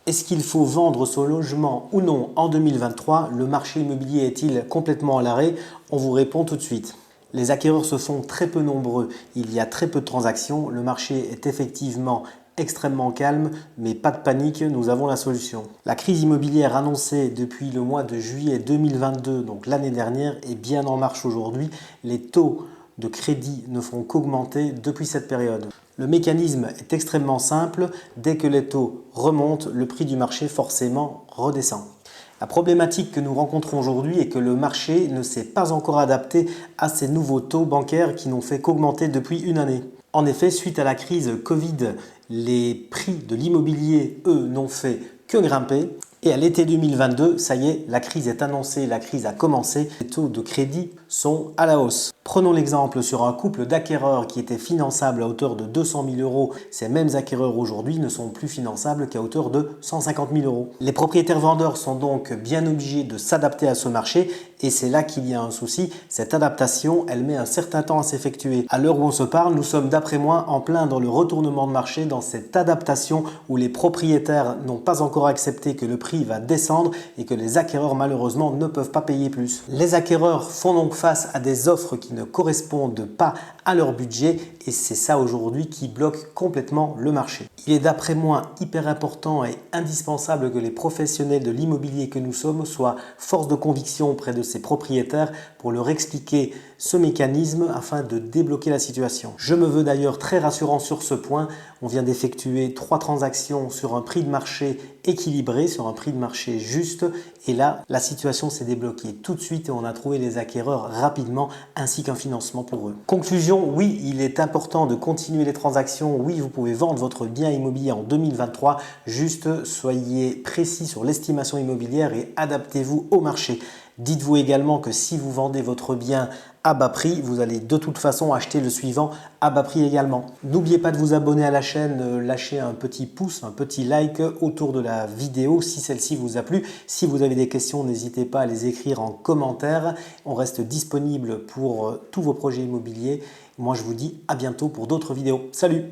Est-ce qu'il faut vendre son logement ou non en 2023? Le marché immobilier est-il complètement à l'arrêt? On vous répond tout de suite. Les acquéreurs se font très peu nombreux, il y a très peu de transactions, le marché est effectivement extrêmement calme, mais pas de panique, nous avons la solution. La crise immobilière annoncée depuis le mois de juillet 2022, donc l'année dernière, est bien en marche aujourd'hui. Les taux de crédit ne font qu'augmenter depuis cette période. Le mécanisme est extrêmement simple, dès que les taux remontent, le prix du marché forcément redescend. La problématique que nous rencontrons aujourd'hui est que le marché ne s'est pas encore adapté à ces nouveaux taux bancaires qui n'ont fait qu'augmenter depuis une année. En effet, suite à la crise Covid, les prix de l'immobilier, eux, n'ont fait que grimper. Et à l'été 2022, ça y est, la crise est annoncée, la crise a commencé. Les taux de crédit sont à la hausse. Prenons l'exemple sur un couple d'acquéreurs qui étaient finançables à hauteur de 200 000 euros. Ces mêmes acquéreurs aujourd'hui ne sont plus finançables qu'à hauteur de 150 000 euros. Les propriétaires vendeurs sont donc bien obligés de s'adapter à ce marché et c'est là qu'il y a un souci. Cette adaptation, elle met un certain temps à s'effectuer. À l'heure où on se parle, nous sommes d'après moi en plein dans le retournement de marché, dans cette adaptation où les propriétaires n'ont pas encore accepté que le prix va descendre et que les acquéreurs malheureusement ne peuvent pas payer plus. Les acquéreurs font donc face à des offres qui ne correspondent pas à leur budget et c'est ça aujourd'hui qui bloque complètement le marché. Il est d'après moi hyper important et indispensable que les professionnels de l'immobilier que nous sommes soient force de conviction auprès de ces propriétaires pour leur expliquer ce mécanisme afin de débloquer la situation. Je me veux d'ailleurs très rassurant sur ce point. On vient d'effectuer 3 transactions sur un prix de marché équilibré, sur un prix de marché juste et là la situation s'est débloquée tout de suite et on a trouvé les acquéreurs rapidement ainsi qu'un financement pour eux. Conclusion, oui, il est important de continuer les transactions, oui, vous pouvez vendre votre bien immobilier en 2023, juste soyez précis sur l'estimation immobilière et adaptez-vous au marché. Dites-vous également que si vous vendez votre bien à bas prix, vous allez de toute façon acheter le suivant à bas prix également. N'oubliez pas de vous abonner à la chaîne, lâcher un petit pouce, un petit like autour de la vidéo si celle-ci vous a plu. Si vous avez des questions, n'hésitez pas à les écrire en commentaire. On reste disponible pour tous vos projets immobiliers. Moi, je vous dis à bientôt pour d'autres vidéos. Salut!